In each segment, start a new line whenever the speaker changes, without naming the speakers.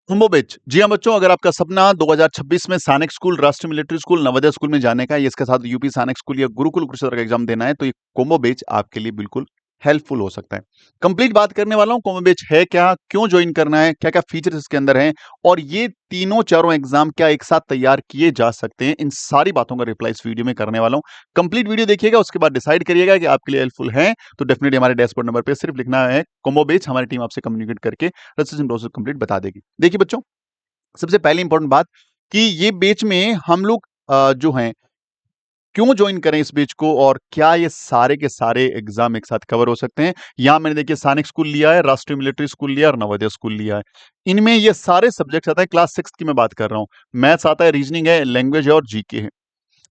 कुंभो बेच। जी हाँ बच्चों, अगर आपका सपना 2026 में सैनिक स्कूल, राष्ट्रीय मिलिट्री स्कूल, नवोदय स्कूल में जाने का है, इसके साथ यूपी सैनिक स्कूल या गुरुकुल कुरुक्षेत्र का एग्जाम देना है, तो ये कुंभो बेच आपके लिए बिल्कुल हेल्पफुल हो सकता है। कंप्लीट बात करने वाला हूँ कुंभो बेच है क्या, क्यों ज्वाइन करना है, क्या क्या फीचर्स इसके अंदर हैं, और ये तीनों चारों एग्जाम क्या एक साथ तैयार किए जा सकते हैं, इन सारी बातों का रिप्लाई इस वीडियो में करने वाला हूँ। कंप्लीट वीडियो देखिएगा, उसके बाद डिसाइड करिएगा कि आपके लिए हेल्पफुल है तो डेफिनेटली हमारे डैशबोर्ड नंबर पे सिर्फ लिखना है कुंभो बेच, हमारी टीम आपसे कम्युनिकेट करके रजिस्ट्रेशन प्रोसेस कंप्लीट बता देगी। देखिए बच्चों, सबसे पहली इंपॉर्टेंट बात कि ये बैच में हम लोग जो हैं क्यों ज्वाइन करें इस बैच को, और क्या ये सारे के सारे एग्जाम एक साथ कवर हो सकते हैं। यहां मैंने देखिए सैनिक स्कूल लिया है, राष्ट्रीय मिलिट्री स्कूल लिया है और नवोदय स्कूल लिया है। इनमें ये सारे सब्जेक्ट्स आता है, क्लास 6 की मैं बात कर रहा हूं। मैथ्स आता है, रीजनिंग है, लैंग्वेज है और जीके है।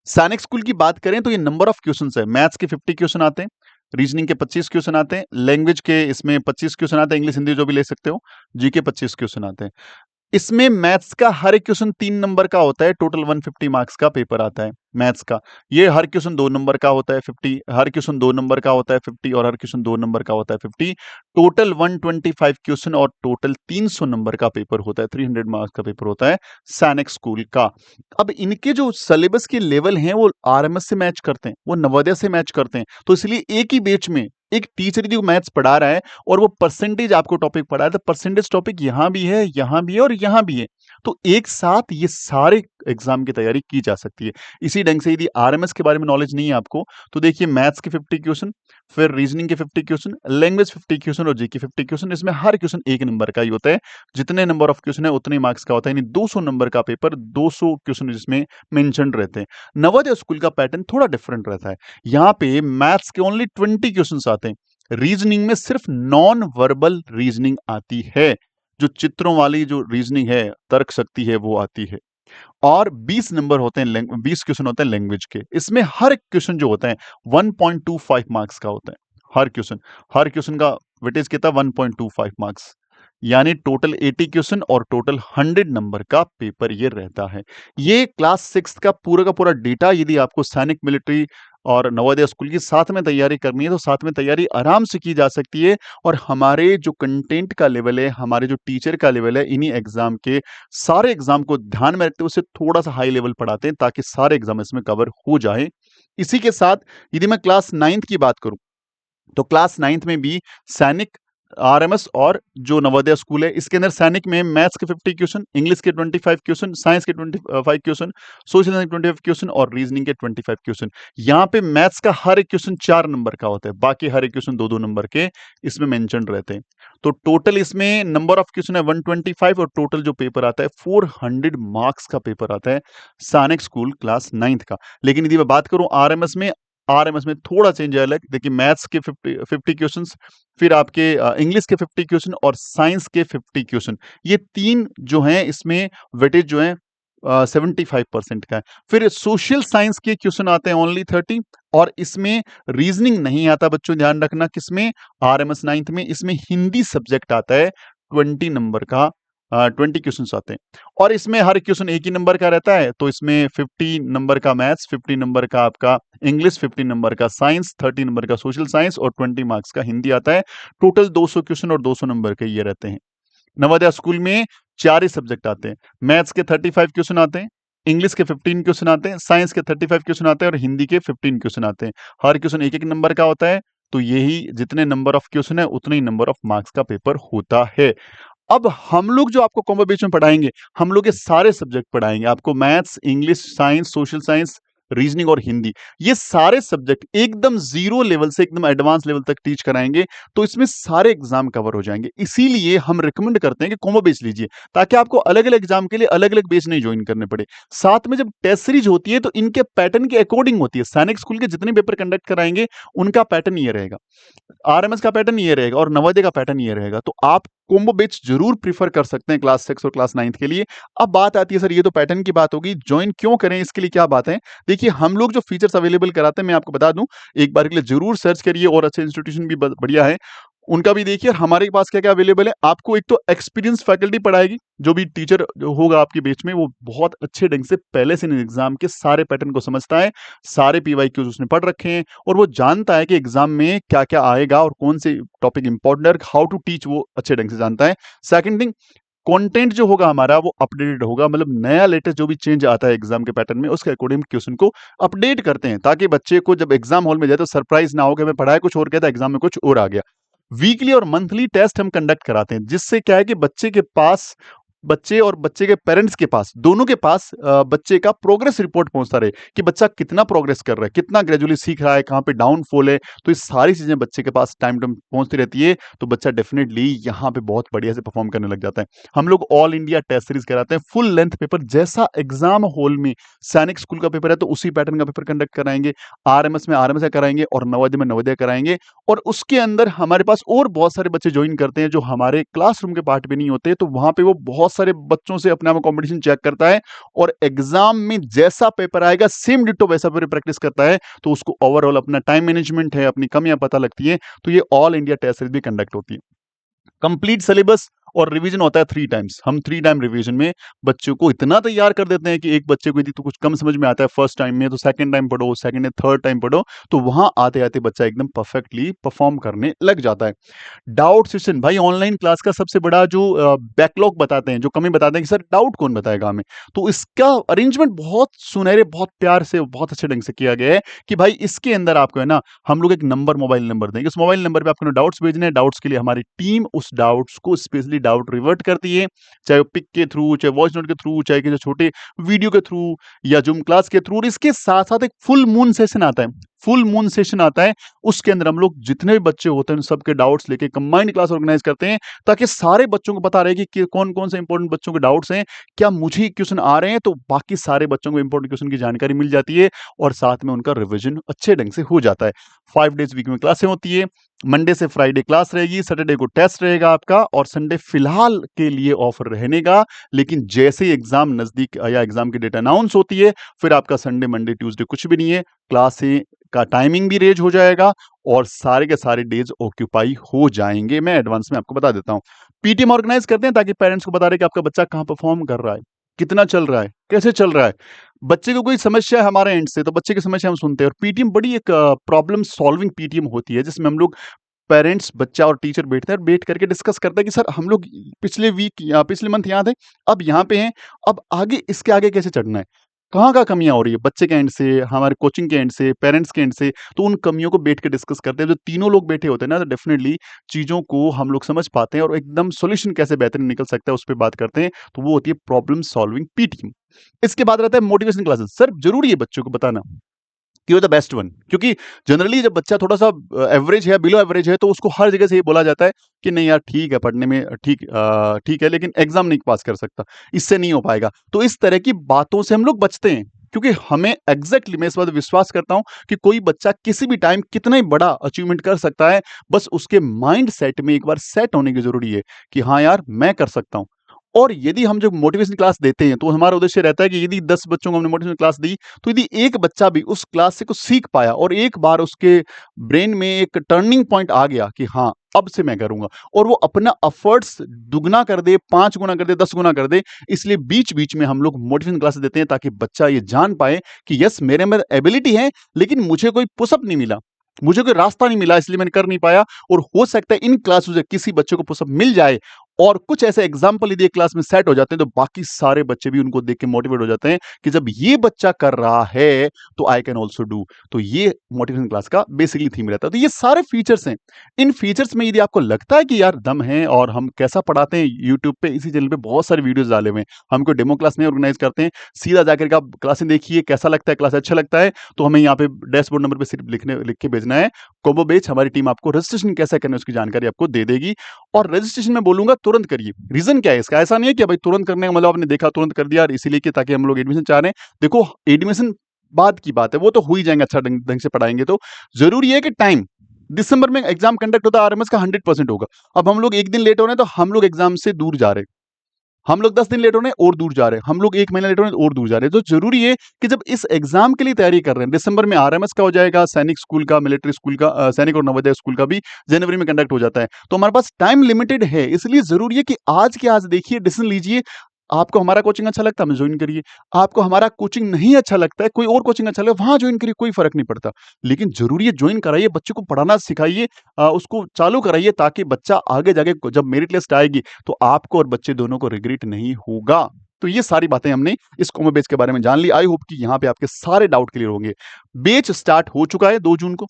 सैनिक स्कूल की बात करें तो ये नंबर ऑफ क्वेश्चन है, मैथ्स के 50 क्वेश्चन आते हैं, रीजनिंग के 25 क्वेश्चन आते हैं, लैंग्वेज के इसमें 25 क्वेश्चन आते हैं, इंग्लिश हिंदी जो भी ले सकते हो, जीके 25 क्वेश्चन आते हैं। इसमें मैथ्स का हर एक क्वेश्चन 3 नंबर का होता है, टोटल 150 मार्क्स का पेपर आता है मैथ्स का। ये हर क्वेश्चन 2 नंबर का होता है 50, हर क्वेश्चन 2 नंबर का होता है 50 और हर क्वेश्चन 2 नंबर का होता है 50। टोटल 125 क्वेश्चन और टोटल 300 नंबर का पेपर होता है, 300 मार्क्स का पेपर होता है सैनिक स्कूल का। अब इनके जो सिलेबस के लेवल हैं वो आरएमएस से मैच करते हैं, वो नवोदय से मैच करते हैं, तो इसलिए एक ही बैच में एक टीचर जो मैथ्स पढ़ा रहा है और वो परसेंटेज आपको टॉपिक पढ़ा है, तो परसेंटेज टॉपिक यहां भी है, यहां भी है और यहां भी है, तो एक साथ ये सारे एग्जाम की तैयारी की जा सकती है। इसी ढंग से यदि आरएमएस के बारे में नॉलेज नहीं है आपको, तो देखिए मैथ्स के 50 क्वेश्चन, फिर रीजनिंग के 50 क्वेश्चन, लैंग्वेज 50 क्वेश्चन और जीके 50 क्वेश्चन। इसमें हर क्वेश्चन 1 नंबर का ही होता है, जितने नंबर ऑफ क्वेश्चन है उतने मार्क्स का होता है, यानी 200 नंबर का पेपर, 200 क्वेश्चन जिसमें मेंशन रहते हैं। नवोदय स्कूल का पैटर्न थोड़ा डिफरेंट रहता है, यहाँ पे मैथ्स के ओनली 20 क्वेश्चन आते हैं, रीजनिंग में सिर्फ नॉन वर्बल रीजनिंग आती है, जो चित्रों वाली जो रीजनिंग है, तर्क शक्ति है, वो आती है। और 20 नंबर होते हैं, 20 क्वेश्चन होते हैं लैंग्वेज के। इसमें हर एक क्वेश्चन जो होता है 1.25 मार्क्स का होता है, हर क्वेश्चन का वेटेज कितना, 1.25 मार्क्स, यानी टोटल 80 क्वेश्चन और टोटल 100 नंबर का पेपर ये रहता है। ये क्लास 6 का पूरा डेटा यदि आपको सैनिक, मिलिट्री और नवोदय स्कूल की साथ में तैयारी करनी है, तो साथ में तैयारी आराम से की जा सकती है। और हमारे जो कंटेंट का लेवल है, हमारे जो टीचर का लेवल है, इन्हीं एग्जाम के सारे एग्जाम को ध्यान में रखते हुए उसे थोड़ा सा हाई लेवल पढ़ाते हैं, ताकि सारे एग्जाम इसमें कवर हो जाए। इसी के साथ यदि मैं क्लास 9th की बात करूं, तो क्लास 9th में भी सैनिक, आरएमएस और जो नवोदय स्कूल है, इसके अंदर सैनिक में मैथ्स के 50 क्वेश्चन, इंग्लिश के 25 क्वेश्चन, साइंस के 25 क्वेश्चन, सोशल साइंस के 25 क्वेश्चन और रीजनिंग के 25 क्वेश्चन। यहाँ पे मैथ्स का हर एक क्वेश्चन 4 नंबर का होता है, बाकी हर एक क्वेश्चन 2-2 नंबर के इसमें मेंशन रहते हैं। तो टोटल इसमें नंबर ऑफ क्वेश्चन है 125 और टोटल जो पेपर आता है 400 मार्क्स का पेपर आता है सैनिक स्कूल क्लास 9th का। लेकिन यदि मैं बात करूं आरएमएस में थोड़ा चेंज है अलग। देखिए मैथ्स के 50 क्वेश्चंस, फिर आपके इंग्लिश के 50 क्वेश्चन और साइंस के 50 क्वेश्चन, ये तीन जो हैं इसमें वेटेज जो है 75% का है। फिर सोशल साइंस के क्वेश्चन आते हैं ओनली 30, और इसमें रीजनिंग नहीं आता बच्चों, ध्यान रखना किसमें, आरएमएस 9th में। इसमें हिंदी सब्जेक्ट आता है 20 नंबर का, 20 क्वेश्चन आते हैं, और इसमें हर क्वेश्चन एक ही नंबर का रहता है। तो इसमें 50 नंबर का मैथ्स, 50 नंबर का आपका इंग्लिश, 50 नंबर का साइंस, 30 नंबर का सोशल साइंस और 20 मार्क्स का हिंदी आता है। टोटल 200 क्वेश्चन और 200 नंबर के ये रहते हैं। नवोदय स्कूल में 4 ही सब्जेक्ट आते हैं, मैथ्स के 35 क्वेश्चन आते हैं, इंग्लिश के 15 क्वेश्चन आते हैं, साइंस के 35 क्वेश्चन आते हैं और हिंदी के 15 क्वेश्चन आते हैं। हर क्वेश्चन एक एक नंबर का होता है, तो यही जितने नंबर ऑफ क्वेश्चन है उतने ही नंबर ऑफ मार्क्स का पेपर होता है। अब हम लोग जो आपको कॉम्बो बैच में पढ़ाएंगे, हम लोग ये सारे सब्जेक्ट पढ़ाएंगे आपको, maths, English, science, social science, reasoning और हिंदी, ये सारे सब्जेक्ट एकदम जीरो लेवल से एकदम एडवांस लेवल तक टीच कराएंगे, तो इसमें सारे एग्जाम कवर हो जाएंगे। इसीलिए हम रिकमेंड करते हैं कि कॉम्बो बैच लीजिए, ताकि आपको अलग अलग एग्जाम के लिए अलग अलग बैच नहीं ज्वाइन करने पड़े। साथ में जब टेस्ट सीरीज होती है तो इनके पैटर्न के अकॉर्डिंग होती है। सैनिक स्कूल के जितने पेपर कंडक्ट कराएंगे उनका पैटर्न ये रहेगा, आरएमएस का पैटर्न ये रहेगा और नवोदय का पैटर्न ये रहेगा। तो आप कॉम्बो बैच जरूर प्रीफर कर सकते हैं क्लास 6 और क्लास 9 के लिए। अब बात आती है, सर ये तो पैटर्न की बात होगी, ज्वाइन क्यों करें, इसके लिए क्या बात है। देखिए हम लोग जो फीचर्स अवेलेबल कराते हैं, मैं आपको बता दूं, एक बार के लिए जरूर सर्च करिए, और अच्छे इंस्टीट्यूशन भी बढ़िया है, उनका भी देखिए। हमारे पास क्या क्या अवेलेबल है, आपको एक तो एक्सपीरियंस फैकल्टी पढ़ाएगी, जो भी टीचर होगा आपके बैच में वो बहुत अच्छे ढंग से पहले से एग्जाम के सारे पैटर्न को समझता है, सारे पीवाईक्यूज उसने पढ़ रखे हैं, और वो जानता है कि एग्जाम में क्या क्या आएगा और कौन से टॉपिक इंपॉर्टेंट है, हाउ टू टीच, वो अच्छे ढंग से जानता है। सेकंड थिंग, कंटेंट जो होगा हमारा वो अपडेटेड होगा, मतलब नया लेटेस्ट जो भी चेंज आता है एग्जाम के पैटर्न में उसके अकॉर्डिंग क्वेश्चन को अपडेट करते हैं, ताकि बच्चे को जब एग्जाम हॉल में जाए तो सरप्राइज ना हो कि मैं पढ़ाया कुछ और गया था, एग्जाम में कुछ और आ गया। वीकली और मंथली टेस्ट हम कंडक्ट कराते हैं, जिससे क्या है कि बच्चे के पास, बच्चे और बच्चे के पेरेंट्स के पास, दोनों के पास बच्चे का प्रोग्रेस रिपोर्ट पहुंचता रहे कि बच्चा कितना प्रोग्रेस कर रहा है, कितना ग्रेजुअली सीख रहा है, कहाँ पे डाउनफॉल है। तो ये सारी चीजें बच्चे के पास टाइम टाइम पहुंचती रहती है, तो बच्चा डेफिनेटली यहाँ पे बहुत बढ़िया से परफॉर्म करने लग जाता है। हम लोग ऑल इंडिया टेस्ट सीरीज कराते हैं, फुल लेंथ पेपर, जैसा एग्जाम हॉल में सैनिक स्कूल का पेपर है तो उसी पैटर्न का पेपर कंडक्ट कराएंगे, आरएमएस में आरएमएस का कराएंगे और नवोदय में नवोदय कराएंगे। और उसके अंदर हमारे पास और बहुत सारे बच्चे ज्वाइन करते हैं जो हमारे क्लासरूम के पार्ट पे नहीं होते, तो वहां पे वो बहुत सारे बच्चों से अपने आप कंपटीशन चेक करता है और एग्जाम में जैसा पेपर आएगा सेम डिट्टो वैसा पेपर प्रैक्टिस करता है, तो उसको ओवरऑल अपना टाइम मैनेजमेंट है, अपनी कमियां पता लगती है। तो ये ऑल इंडिया टेस्ट सीरीज भी कंडक्ट होती है। कंप्लीट सिलेबस और रिवीजन होता है 3 टाइम्स। हम 3 टाइम रिवीजन में बच्चों को इतना तैयार कर देते हैं कि एक बच्चे को यदि तो कुछ कम समझ में आता है फर्स्ट टाइम में, तो सेकंड टाइम पढ़ो, सेकंड या थर्ड टाइम पढ़ो, तो वहां आते आते बच्चा एकदम परफेक्टली परफॉर्म करने लग जाता है। डाउट सेशन भाई, ऑनलाइन क्लास का सबसे बड़ा जो बैकलॉग बताते हैं, जो कमी बताते हैं कि सर डाउट कौन बताएगा हमें, तो इसका अरेंजमेंट बहुत सुनहरे, बहुत प्यार से, बहुत अच्छे ढंग से किया गया है कि भाई इसके अंदर आपको है ना, हम लोग एक नंबर, मोबाइल नंबर देंगे, उस मोबाइल नंबर पे आपको डाउट्स भेजने हैं, डाउट्स के लिए हमारी टीम उस डाउट्स को स्पेशली डाउट रिवर्ट करती है, चाहे वो पिक के थ्रू, चाहे वॉइस नोट के थ्रू, चाहे किसी छोटे वीडियो के थ्रू या जूम क्लास के थ्रू। और इसके साथ साथ एक फुल मून सेशन आता है, फुल मून सेशन आता है, उसके अंदर हम लोग जितने भी बच्चे होते हैं उन सबके डाउट्स लेके कंबाइंड क्लास ऑर्गेनाइज करते हैं, ताकि सारे बच्चों को पता रहे कि कौन कौन से इंपॉर्टेंट बच्चों के डाउट्स हैं, क्या मुझे क्वेश्चन आ रहे हैं, तो बाकी सारे बच्चों को इंपॉर्टेंट क्वेश्चन की जानकारी मिल जाती है और साथ में उनका रिविजन अच्छे ढंग से हो जाता है। 5 डेज वीक में क्लासें होती है, मंडे से फ्राइडे क्लास रहेगी, सैटरडे को टेस्ट रहेगा आपका और संडे फिलहाल के लिए ऑफर रहने का। लेकिन जैसे ही एग्जाम नजदीक या एग्जाम की डेट अनाउंस होती है, फिर आपका संडे मंडे ट्यूसडे कुछ भी नहीं है, क्लास का टाइमिंग भी रेज हो जाएगा और सारे के सारे डेज ऑक्यूपाई हो जाएंगे। मैं एडवांस में आपको बता देता हूँ। पीटीएम ऑर्गेनाइज करते हैं ताकि पेरेंट्स को बता रहे कि आपका बच्चा कहाँ परफॉर्म कर रहा है, कितना चल रहा है, कैसे चल रहा है। बच्चे को कोई समस्या है हमारे एंड से, तो बच्चे की समस्या हम सुनते हैं। और पीटीएम बड़ी एक प्रॉब्लम सॉल्विंग पीटीएम होती है, जिसमें हम लोग पेरेंट्स, बच्चा और टीचर बैठते हैं और बैठ करके डिस्कस करते हैं कि सर हम लोग पिछले वीक या पिछले मंथ यहाँ थे, अब यहाँ पे हैं, अब आगे इसके आगे कैसे चढ़ना है, कहाँ कमियां हो रही है बच्चे के एंड से, हमारे कोचिंग के एंड से, पेरेंट्स के एंड से। तो उन कमियों को बैठ के डिस्कस करते हैं। जो तीनों लोग बैठे होते हैं ना, तो डेफिनेटली चीज़ों को हम लोग समझ पाते हैं और एकदम सॉल्यूशन कैसे बेहतरीन निकल सकता है उस पर बात करते हैं। तो वो होती है प्रॉब्लम सॉल्विंग पीटीएम। इसके बाद रहता है मोटिवेशन क्लासेस। सर जरूरी है बच्चों को बताना कि वो द बेस्ट वन, क्योंकि जनरली जब बच्चा थोड़ा सा एवरेज है, बिलो एवरेज है, तो उसको हर जगह से ये बोला जाता है कि नहीं यार ठीक है, पढ़ने में ठीक है, लेकिन एग्जाम नहीं पास कर सकता, इससे नहीं हो पाएगा। तो इस तरह की बातों से हम लोग बचते हैं, क्योंकि हमें एग्जैक्टली मैं इस बात विश्वास करता हूं कि कोई बच्चा किसी भी टाइम कितना ही बड़ा अचीवमेंट कर सकता है, बस उसके माइंड सेट में एक बार सेट होने की जरूरी है कि हाँ यार मैं कर सकता हूं। और यदि हम जब मोटिवेशन क्लास देते हैं तो हमारा उद्देश्य रहता है कि यदि 10 बच्चों को हमने मोटिवेशन क्लास दी, तो यदि एक बच्चा भी उस क्लास से कुछ सीख पाया और एक बार उसके ब्रेन में एक टर्निंग पॉइंट आ गया कि हाँ अब से मैं करूंगा, और वो अपना एफर्ट्स दुगना कर दे, 5 गुना कर दे, 10 गुना कर दे। इसलिए बीच बीच में हम लोग मोटिवेशन क्लास देते हैं ताकि बच्चा ये जान पाए कि यस मेरे में एबिलिटी है, लेकिन मुझे कोई पुशअप नहीं मिला, मुझे कोई रास्ता नहीं मिला, इसलिए मैंने कर नहीं पाया। और हो सकता है इन क्लासों से किसी बच्चे को पुशअप मिल जाए, और कुछ ऐसे एग्जाम्पल यदि एक क्लास में सेट हो जाते हैं तो बाकी सारे बच्चे भी उनको देख के मोटिवेट हो जाते हैं कि जब ये बच्चा कर रहा है तो आई कैन ऑल्सो डू। तो ये मोटिवेशन क्लास का बेसिकली थीम रहता है। तो ये सारे फीचर्स हैं। इन फीचर्स में यदि आपको लगता है कि यार दम है और हम कैसा पढ़ाते हैं, यूट्यूब पे इसी चैनल पे बहुत सारे वीडियोस डाले हुए हैं, हम कोई डेमो क्लास नहीं ऑर्गेनाइज करते हैं, सीधा जाकर के आप क्लासें देखिए, कैसा लगता है, क्लास अच्छा लगता है तो हमें यहाँ पे डैशबोर्ड नंबर पे सिर्फ लिख के भेजना है कोबो बेच। हमारी टीम आपको रजिस्ट्रेशन कैसे करना है उसकी जानकारी आपको दे देगी। और रजिस्ट्रेशन में बोलूंगा तुरंत करिए। रीजन क्या है इसका, ऐसा नहीं है कि भाई तुरंत करने का मतलब आपने देखा तुरंत कर दिया, और इसीलिए कि ताकि हम लोग एडमिशन चाह रहे हैं। देखो एडमिशन बाद की बात है, वो तो हो ही जाएंगे, अच्छा ढंग से पढ़ाएंगे तो। जरूरी है कि टाइम, दिसंबर में एग्जाम कंडक्ट होता है, आरएमएस का 100% होगा। अब हम लोग एक दिन लेट हो रहे हैं तो हम लोग एग्जाम से दूर जा रहे हैं, हम लोग 10 दिन लेट हो रहे हैं और दूर जा रहे हैं, हम लोग 1 महीना लेट हो रहे हैं और दूर जा रहे हैं। तो जरूरी है कि जब इस एग्जाम के लिए तैयारी कर रहे हैं, दिसंबर में आरएमएस का हो जाएगा, सैनिक स्कूल का, मिलिट्री स्कूल का, सैनिक और नवोदय स्कूल का भी जनवरी में कंडक्ट हो जाता है, तो हमारे पास टाइम लिमिटेड है। इसलिए जरूरी है कि आज के आज देखिए, डिसीजन लीजिए, आपको हमारा कोचिंग अच्छा लगता है, हमें ज्वाइन करिए। आपको हमारा कोचिंग नहीं अच्छा लगता है, कोई और कोचिंग अच्छा लगता है, वहाँ ज्वाइन करिए, कोई फ़र्क नहीं पड़ता। लेकिन ज़रूरी है ज्वाइन कराइए, बच्चे को पढ़ाना सिखाइए, उसको चालू कराइए ताकि बच्चा आगे जाके जब मेरिट लिस्ट आएगी, तो आपको और बच्चे दोनों को रिग्रेट नहीं होगा। तो ये सारी बातें हमने इस कॉम्बो बैच के बारे में जान ली। आई होप कि यहाँ पे आपके सारे डाउट क्लियर होंगे। बैच स्टार्ट हो चुका है 2 जून को।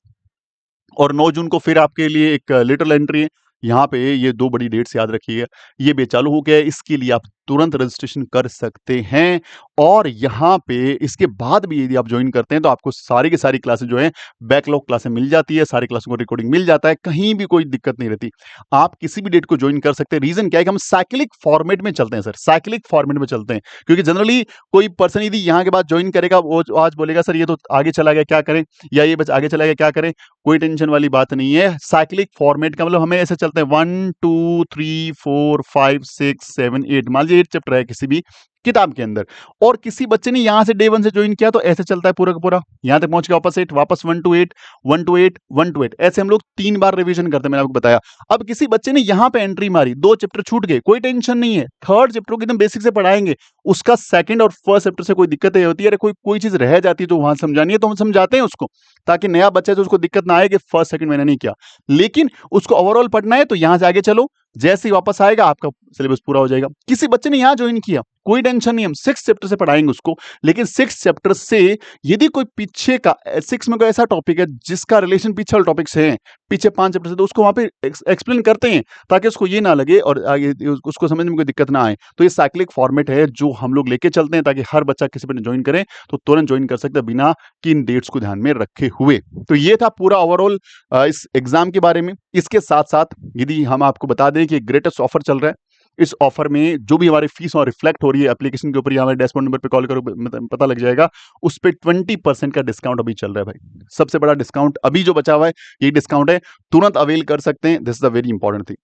और 9 जून को फिर आपके लिए एक लिटिल एंट्री है। यहाँ पे ये 2 बड़ी डेट्स याद रखिएगा। ये बैच चालू हो गया है, इसके लिए आप तुरंत रजिस्ट्रेशन कर सकते हैं। और यहाँ पे इसके बाद भी यदि आप ज्वाइन करते हैं तो आपको सारी की सारी क्लासेस जो हैं बैकलॉग क्लासेस मिल जाती है, सारी क्लासों को रिकॉर्डिंग मिल जाता है, कहीं भी कोई दिक्कत नहीं रहती। आप किसी भी डेट को ज्वाइन कर सकते हैं। रीजन क्या है कि हम साइक्लिक फॉर्मेट में चलते हैं सर, साइक्लिक फॉर्मेट में चलते हैं। क्योंकि जनरली कोई पर्सन यदि यहाँ के बाद ज्वाइन करेगा, वो आज बोलेगा सर ये तो आगे चला गया क्या करें, या ये बस आगे चला गया क्या करें, कोई टेंशन वाली बात नहीं है। साइक्लिक फॉर्मेट का मतलब हमें ऐसे चलते हैं 1 2 3 4 5 6 7 8, मान लीजिए 8 चैप्टर है किसी भी किताब के अंदर, और किसी बच्चे ने यहां से डे 1 से ज्वाइन किया तो ऐसे चलता है पूरा का पूरा, यहां तक पहुंच गया वापस 8, वापस 1 to 8 1 to 8 1 to 8, ऐसे हम लोग 3 बार रिवीजन करते हैं, मैंने आपको बताया। अब किसी बच्चे ने यहां पे एंट्री मारी, 2 चैप्टर छूट गए, कोई टेंशन नहीं है, थर्ड चैप्टर को एकदम बेसिक से पढ़ाएंगे। उसका सेकंड और फर्स्ट चैप्टर से कोई दिक्कत नहीं होती है, अरे कोई चीज रह जाती है तो वहां समझानी है तो हम समझाते हैं उसको, ताकि नया बच्चा है तो उसको दिक्कत ना आए कि फर्स्ट सेकंड मैंने नहीं किया। लेकिन उसको ओवरऑल पढ़ना है तो यहां से आगे चलो, जैसे ही वापस आएगा आपका सिलेबस पूरा हो जाएगा। किसी बच्चे ने यहां ज्वाइन किया, कोई टेंशन नहीं, हम 6 चैप्टर से पढ़ाएंगे उसको। लेकिन 6 चैप्टर से यदि कोई पीछे का 6 में कोई ऐसा टॉपिक है जिसका रिलेशन पीछे वाले टॉपिक से है, पीछे 5 चैप्टर से, तो उसको वहां पे एक्सप्लेन करते हैं ताकि उसको ये ना लगे और आगे उसको समझने में कोई दिक्कत ना आए। तो ये साइक्लिक फॉर्मेट है जो हम लोग लेके चलते हैं ताकि हर बच्चा किसी पर ज्वाइन करे तो तुरंत ज्वाइन कर सकता है बिना कि इन डेट्स को ध्यान में रखे हुए। तो ये था पूरा ओवरऑल इस एग्जाम के बारे में। इसके साथ साथ यदि हम आपको बता दें कि ग्रेटेस्ट ऑफर चल रहा है, इस ऑफर में जो भी हमारी फीस और रिफ्लेक्ट हो रही है एप्लीकेशन के ऊपर या हमारे डैशबोर्ड नंबर पे कॉल करो, पता लग जाएगा। उस पे 20% का डिस्काउंट अभी चल रहा है भाई, सबसे बड़ा डिस्काउंट अभी जो बचा हुआ है, ये डिस्काउंट है, तुरंत अवेल कर सकते हैं। This is a very important thing.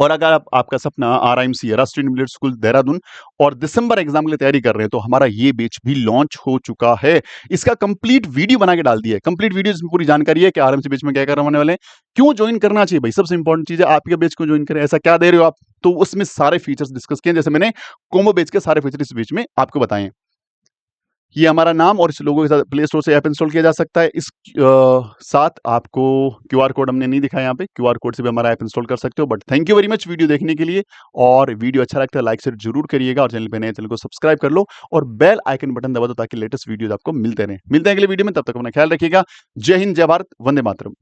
और अगर आपका सपना आरआईएमसी राष्ट्रीय इंटरमीडिएट स्कूल देहरादून और दिसंबर एग्जाम के लिए तैयारी कर रहे हैं तो हमारा ये बैच भी लॉन्च हो चुका है। इसका कंप्लीट वीडियो बना के डाल दिया है, कंप्लीट वीडियो इसमें पूरी जानकारी है कि आरआईएमसी बैच में क्या करवाने वाले हैं, क्यों ज्वाइन करना चाहिए भाई, सबसे इंपॉर्टेंट चीज है आपके बैच को ज्वाइन करें, ऐसा क्या दे रहे हो आप। तो उसमें सारे फीचर्स डिस्कस किए, जैसे मैंने कॉम्बो बैच के सारे फीचर इस बीच में आपको बताए। ये हमारा नाम और इस लोगों के साथ प्ले स्टोर से ऐप इंस्टॉल किया जा सकता है। इस साथ आपको क्यूआर कोड हमने नहीं दिखाया, यहाँ पे क्यूआर कोड से भी हमारा ऐप इंस्टॉल कर सकते हो। But thank you very much video देखने के लिए, और वीडियो अच्छा लगता है लाइक शेयर जरूर करिएगा, और चैनल पे नए चैनल को सब्सक्राइब कर लो और बेल आइकन बटन दबा दो ताकि लेटेस्ट वीडियो आपको मिलते रहे। मिलते हैं अगले वीडियो में, तब तक अपना ख्याल रखिएगा। जय हिंद, जय भारत, वंदे मातरम।